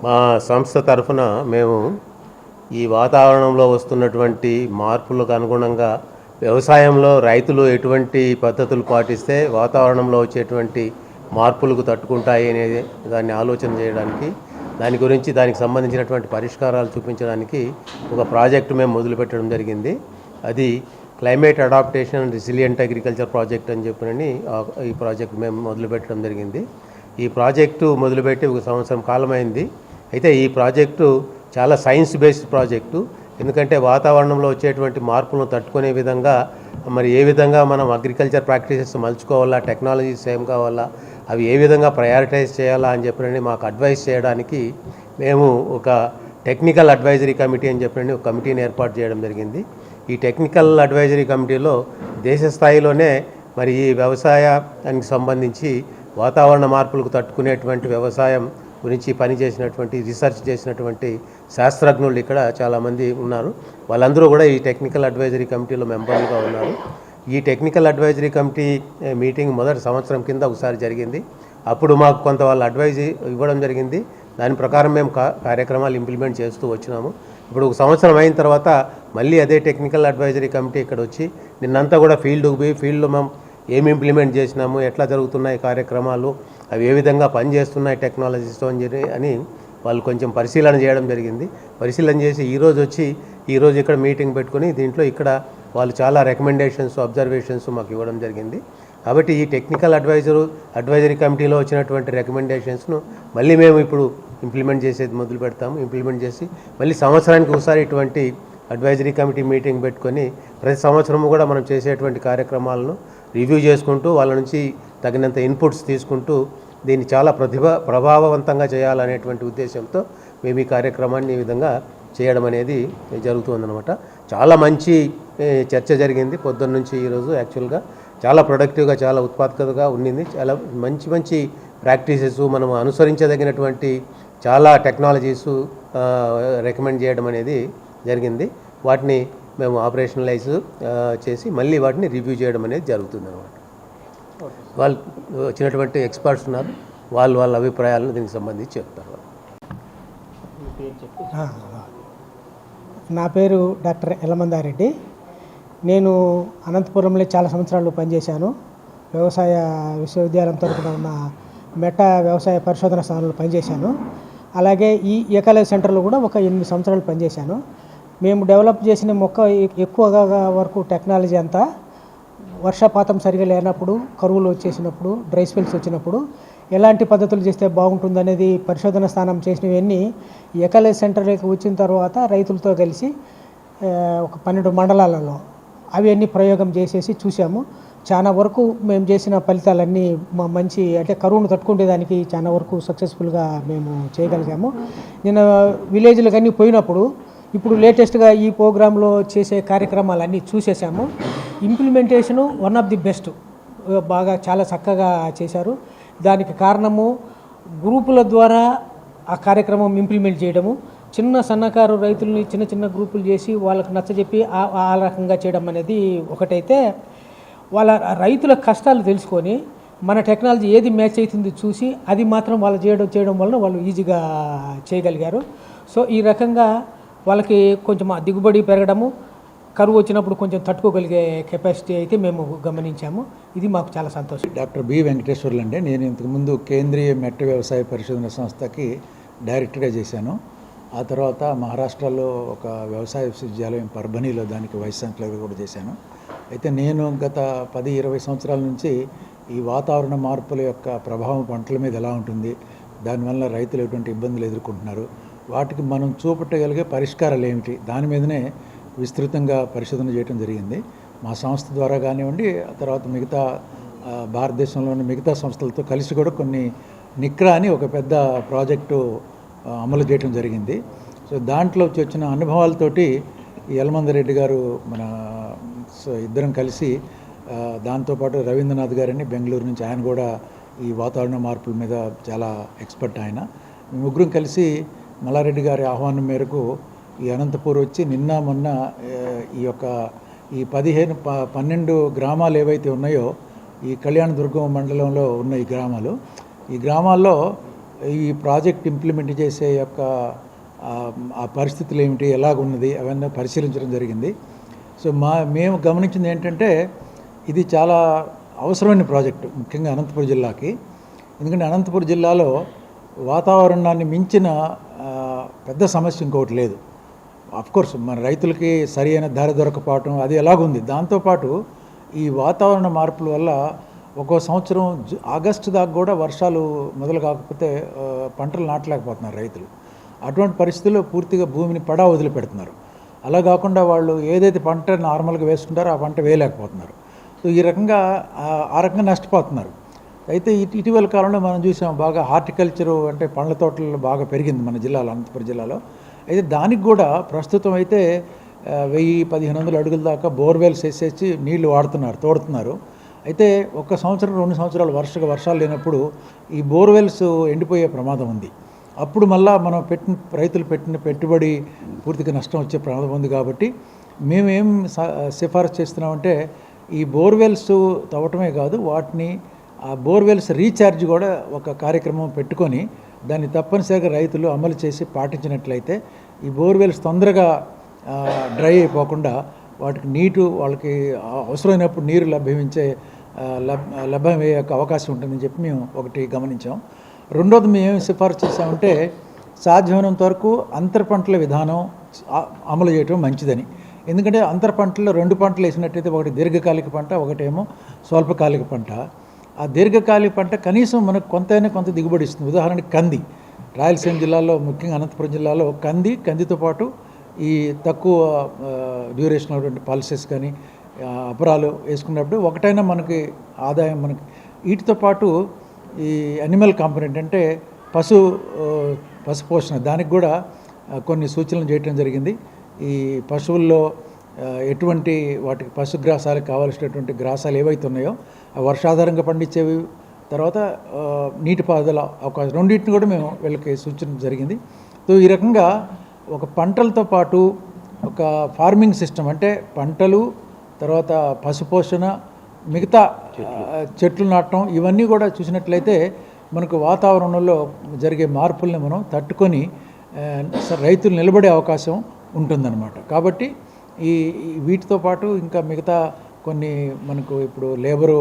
మా సంస్థ తరఫున మేము ఈ వాతావరణంలో వస్తున్నటువంటి మార్పులకు అనుగుణంగా వ్యవసాయంలో రైతులు ఎటువంటి పద్ధతులు పాటిస్తే వాతావరణంలో వచ్చేటువంటి మార్పులకు తట్టుకుంటాయి అనేది దాన్ని ఆలోచన చేయడానికి, దాని గురించి దానికి సంబంధించినటువంటి పరిష్కారాలు చూపించడానికి ఒక ప్రాజెక్టు మేము మొదలుపెట్టడం జరిగింది. అది climate adaptation and resilient agriculture project అని చెప్పినని ఈ ప్రాజెక్ట్ మేము మొదలుపెట్టడం జరిగింది. ఈ ప్రాజెక్టు మొదలుపెట్టి ఒక సంవత్సరం కాలమైంది. అయితే ఈ ప్రాజెక్టు చాలా సైన్స్ బేస్డ్ ప్రాజెక్టు. ఎందుకంటే వాతావరణంలో వచ్చేటువంటి మార్పులను తట్టుకునే విధంగా మరి ఏ విధంగా మనం అగ్రికల్చర్ ప్రాక్టీసెస్ మలుచుకోవాలా, టెక్నాలజీస్ ఏం కావాలా, అవి ఏ విధంగా ప్రయారిటైజ్ చేయాలా అని చెప్పినని మాకు అడ్వైస్ చేయడానికి మేము ఒక టెక్నికల్ అడ్వైజరీ కమిటీ అని చెప్పినని ఒక కమిటీని ఏర్పాటు చేయడం జరిగింది. ఈ టెక్నికల్ అడ్వైజరీ కమిటీలో దేశ స్థాయిలోనే మరి ఈ వ్యవసాయానికి సంబంధించి వాతావరణ మార్పులకు తట్టుకునేటువంటి వ్యవసాయం గురించి పనిచేసినటువంటి రీసెర్చ్ చేసినటువంటి శాస్త్రజ్ఞులు ఇక్కడ చాలామంది ఉన్నారు. వాళ్ళందరూ కూడా ఈ టెక్నికల్ అడ్వైజరీ కమిటీలో మెంబర్లుగా ఉన్నారు. ఈ టెక్నికల్ అడ్వైజరీ కమిటీ మీటింగ్ మొదటి సంవత్సరం కింద ఒకసారి జరిగింది. అప్పుడు మాకు కొంత వాళ్ళ అడ్వైజ్ ఇవ్వడం జరిగింది. దాని ప్రకారం మేము కార్యక్రమాలు ఇంప్లిమెంట్ చేస్తూ వచ్చినాము. ఇప్పుడు ఒక సంవత్సరం అయిన తర్వాత మళ్ళీ అదే టెక్నికల్ అడ్వైజరీ కమిటీ ఇక్కడ వచ్చి నిన్నంతా కూడా ఫీల్డ్కి పోయి ఫీల్డ్లో మేము ఏమి ఇంప్లిమెంట్ చేసినాము, ఎట్లా జరుగుతున్నాయి కార్యక్రమాలు, అవి ఏ విధంగా పనిచేస్తున్నాయి టెక్నాలజీస్ అని వాళ్ళు కొంచెం పరిశీలన చేయడం జరిగింది. పరిశీలన చేసి ఈరోజు ఇక్కడ మీటింగ్ పెట్టుకుని దీంట్లో ఇక్కడ వాళ్ళు చాలా రికమెండేషన్స్, అబ్జర్వేషన్స్ మాకు ఇవ్వడం జరిగింది. కాబట్టి ఈ టెక్నికల్ అడ్వైజరీ కమిటీలో వచ్చినటువంటి రికమెండేషన్స్ను మళ్ళీ మేము ఇప్పుడు ఇంప్లిమెంట్ చేసేది మొదలు పెడతాము. ఇంప్లిమెంట్ చేసి మళ్ళీ సంవత్సరానికి ఒకసారి ఇటువంటి అడ్వైజరీ కమిటీ మీటింగ్ పెట్టుకొని ప్రతి సంవత్సరము కూడా మనం చేసేటువంటి కార్యక్రమాలను రివ్యూ చేసుకుంటూ వాళ్ళ నుంచి తగినంత ఇన్పుట్స్ తీసుకుంటూ దీన్ని చాలా ప్రభావవంతంగా చేయాలనేటువంటి ఉద్దేశంతో మేము ఈ కార్యక్రమాన్ని ఈ విధంగా చేయడం అనేది జరుగుతుందన్నమాట. చాలా మంచి చర్చ జరిగింది పొద్దున్న నుంచి ఈరోజు. యాక్చువల్గా చాలా ప్రొడక్టివ్గా, చాలా ఉత్పాదకతగా ఉండింది. చాలా మంచి ప్రాక్టీసెస్, మనం అనుసరించదగినటువంటి చాలా టెక్నాలజీస్ రికమెండ్ చేయడం అనేది జరిగింది. వాటిని మేము ఆపరేషనలైజ్ చేసి మళ్ళీ వాటిని రివ్యూ చేయడం అనేది జరుగుతుంది అన్నమాట. వాళ్ళు వచ్చినటువంటి ఎక్స్పర్ట్స్ ఉన్నారు, వాళ్ళ అభిప్రాయాలను దీనికి సంబంధించి చెప్తారు. నా పేరు డాక్టర్ ఎల్లమందారెడ్డి. నేను అనంతపురంలో చాలా సంవత్సరాలు పనిచేశాను. వ్యవసాయ విశ్వవిద్యాలయం తరపున ఉన్న మెటా వ్యవసాయ పరిశోధన స్థానంలో పనిచేశాను. అలాగే ఈ ఏకాలయ సెంటర్లో కూడా ఒక 8 సంవత్సరాలు పనిచేశాను. మేము డెవలప్ చేసిన మొక్క ఎక్కువగా వరకు టెక్నాలజీ అంతా వర్షపాతం సరిగా లేనప్పుడు, కరువులు వచ్చేసినప్పుడు, డ్రై స్పెల్స్ వచ్చినప్పుడు ఎలాంటి పద్ధతులు చేస్తే బాగుంటుందనేది పరిశోధన స్థానం చేసినవన్నీ ఏకాలయ సెంటర్లోకి వచ్చిన తర్వాత రైతులతో కలిసి ఒక 12 మండలాలలో అవన్నీ ప్రయోగం చేసేసి చూసాము. చాలా వరకు మేము చేసిన ఫలితాలన్నీ మంచి, అంటే కరువును తట్టుకునేదానికి చాలా వరకు సక్సెస్ఫుల్గా మేము చేయగలిగాము. నేను విలేజ్లకు అన్నీ పోయినప్పుడు ఇప్పుడు లేటెస్ట్గా ఈ ప్రోగ్రాంలో చేసే కార్యక్రమాలన్నీ చూసేసాము. Implementation one of the best, బాగా చాలా చక్కగా చేశారు. దానికి కారణము గ్రూపుల ద్వారా ఆ కార్యక్రమం ఇంప్లిమెంట్ చేయడము, చిన్న సన్నకారు రైతుల్ని చిన్న గ్రూపులు చేసి వాళ్ళకు నచ్చజెప్పి ఆ రకంగా చేయడం అనేది ఒకటైతే, వాళ్ళ రైతుల కష్టాలు తెలుసుకొని మన టెక్నాలజీ ఏది మ్యాచ్ అవుతుంది చూసి అది మాత్రం వాళ్ళు చేయడం వలన వాళ్ళు ఈజీగా చేయగలిగారు. సో ఈ రకంగా వాళ్ళకి కొంచెం దిగుబడి పెరగడము, కరువు వచ్చినప్పుడు కొంచెం తట్టుకోగలిగే కెపాసిటీ అయితే మేము గమనించాము. ఇది మాకు చాలా సంతోషం. డాక్టర్ బి వెంకటేశ్వర్లు అండి. నేను ఇంతకుముందు కేంద్రీయ మెట్ట వ్యవసాయ పరిశోధన సంస్థకి డైరెక్టర్గా చేశాను. ఆ తర్వాత మహారాష్ట్రలో ఒక వ్యవసాయ విశ్వవిద్యాలయం పర్భనీలో దానికి వైస్ ఛాన్సలర్గా కూడా చేశాను. అయితే నేను గత 10-20 సంవత్సరాల నుంచి ఈ వాతావరణ మార్పుల యొక్క ప్రభావం పంటల మీద ఎలా ఉంటుంది, దానివల్ల రైతులు ఎటువంటి ఇబ్బందులు ఎదుర్కొంటున్నారు, వాటికి మనం చూపట్టగలిగే పరిష్కారాలు ఏమిటి, దాని మీదనే విస్తృతంగా పరిశోధన చేయడం జరిగింది. మా సంస్థ ద్వారా కానివ్వండి, ఆ తర్వాత మిగతా భారతదేశంలోని మిగతా సంస్థలతో కలిసి కూడా కొన్ని నిక్రా అని ఒక పెద్ద ప్రాజెక్టు అమలు చేయడం జరిగింది. సో దాంట్లో వచ్చిన అనుభవాలతోటి యలమందరెడ్డి గారు మన ఇద్దరం కలిసి, దాంతోపాటు రవీంద్రనాథ్ గారని బెంగళూరు నుంచి, ఆయన కూడా ఈ వాతావరణ మార్పుల మీద చాలా ఎక్స్పర్ట్ ఆయన, ముగ్గురం కలిసి మల్లారెడ్డి గారి ఆహ్వానం మేరకు ఈ అనంతపూర్ వచ్చి నిన్న మొన్న ఈ 12 గ్రామాలు ఏవైతే ఉన్నాయో, ఈ కళ్యాణదుర్గం మండలంలో ఉన్న ఈ గ్రామాల్లో ఈ ప్రాజెక్ట్ ఇంప్లిమెంట్ చేసే యొక్క ఆ పరిస్థితులు ఏమిటి, ఎలాగున్నది అవన్నీ పరిశీలించడం జరిగింది. సో మేము గమనించింది ఏంటంటే ఇది చాలా అవసరమైన ప్రాజెక్టు, ముఖ్యంగా అనంతపురం జిల్లాకి. ఎందుకంటే అనంతపురం జిల్లాలో వాతావరణాన్ని మించిన పెద్ద సమస్య ఇంకొకటి లేదు. అఫ్కోర్స్ మన రైతులకి సరి అయిన ధర దొరకపోవటం అది ఎలాగుంది. దాంతోపాటు ఈ వాతావరణ మార్పుల వల్ల ఒక్కో సంవత్సరం ఆగస్టు దాకా కూడా వర్షాలు మొదలు కాకపోతే పంటలు నాటలేకపోతున్నారు రైతులు. అటువంటి పరిస్థితుల్లో పూర్తిగా భూమిని పడా వదిలిపెడుతున్నారు. అలా కాకుండా వాళ్ళు ఏదైతే పంట నార్మల్గా వేసుకుంటారో ఆ పంట వేయలేకపోతున్నారు. సో ఈ రకంగా ఆ రకంగా నష్టపోతున్నారు. అయితే ఇటీవల కాలంలో మనం చూసాం బాగా హార్టికల్చరు అంటే పండ్ల తోటలు బాగా పెరిగింది మన జిల్లాలో, అనంతపురం జిల్లాలో. అయితే దానికి కూడా ప్రస్తుతం అయితే 1000-1500 అడుగుల దాకా బోర్వెల్స్ వేసేసి నీళ్లు తోడుతున్నారు. అయితే 1 సంవత్సరం 2 సంవత్సరాలు వర్షాలు లేనప్పుడు ఈ బోర్వెల్స్ ఎండిపోయే ప్రమాదం ఉంది. అప్పుడు మళ్ళా మనం రైతులు పెట్టిన పెట్టుబడి పూర్తిగా నష్టం వచ్చే ప్రమాదం ఉంది. కాబట్టి మేమేం సిఫారసు చేస్తున్నామంటే ఈ బోర్వెల్స్ తవ్వటమే కాదు, వాటిని ఆ బోర్వెల్స్ రీఛార్జ్ కూడా ఒక కార్యక్రమం పెట్టుకొని దాన్ని తప్పనిసరిగా రైతులు అమలు చేసి పాటించినట్లయితే ఈ బోర్వెల్స్ తొందరగా డ్రై అయిపోకుండా వాటికి వాళ్ళకి అవసరమైనప్పుడు నీరు లభ్యమయ్యే అవకాశం ఉంటుందని చెప్పి మేము ఒకటి గమనించాం. రెండోది మేము ఏం సిఫార్సు చేసామంటే సాధ్యమైనంత వరకు అంతర పంటల విధానం అమలు చేయడం మంచిదని. ఎందుకంటే అంతర పంటల్లో 2 పంటలు వేసినట్టయితే ఒకటి దీర్ఘకాలిక పంట, ఒకటేమో స్వల్పకాలిక పంట. ఆ దీర్ఘకాలిక పంట కనీసం మనకు కొంత దిగుబడి ఇస్తుంది. ఉదాహరణకి కంది, రాయలసీమ జిల్లాలో ముఖ్యంగా అనంతపురం జిల్లాలో కందితో పాటు ఈ తక్కువ డ్యూరేషన్ ఉన్నటువంటి పల్సెస్ కానీ అపరాలు వేసుకున్నప్పుడు ఒకటైనా మనకి ఆదాయం మనకి. వీటితో పాటు ఈ అనిమల్ కాంపోనెంట్ అంటే పశు పోషణ, దానికి కూడా కొన్ని సూచనలు చేయడం జరిగింది. ఈ పశువుల్లో ఎటువంటి వాటికి పశుగ్రాసాలకు కావాల్సినటువంటి గ్రాసాలు ఏవైతే ఉన్నాయో వర్షాధారంగా పండించేవి, తర్వాత నీటిపారుదల అవకాశం, రెండింటిని కూడా మేము వీళ్ళకి సూచన జరిగింది. సో ఈ రకంగా ఒక పంటలతో పాటు ఒక ఫార్మింగ్ సిస్టమ్ అంటే పంటలు, తర్వాత పశుపోషణ, మిగతా చెట్లు నాటడం, ఇవన్నీ కూడా చూసినట్లయితే మనకు వాతావరణంలో జరిగే మార్పుల్ని మనం తట్టుకొని రైతులు నిలబడే అవకాశం ఉంటుందన్నమాట. కాబట్టి వీటితో పాటు ఇంకా మిగతా కొన్ని మనకు ఇప్పుడు లేబరు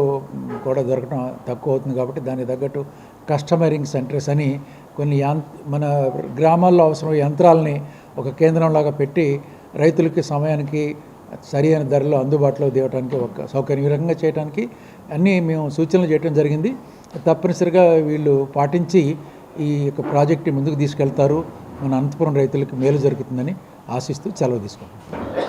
కూడా దొరకడం తక్కువ అవుతుంది. కాబట్టి దానికి తగ్గట్టు కస్టమరింగ్ సెంటర్స్ అని కొన్ని మన గ్రామాల్లో అవసరం యంత్రాలని ఒక కేంద్రంలాగా పెట్టి రైతులకి సమయానికి సరి అయిన ధరలో అందుబాటులో తేవడానికి ఒక సౌకర్యం ఈ రకంగా చేయడానికి అన్నీ మేము సూచనలు చేయడం జరిగింది. తప్పనిసరిగా వీళ్ళు పాటించి ఈ యొక్క ప్రాజెక్టు ముందుకు తీసుకెళ్తారు. మన అనంతపురం రైతులకు మేలు జరుగుతుందని ఆశిస్తూ సెలవు తీసుకుంటాం.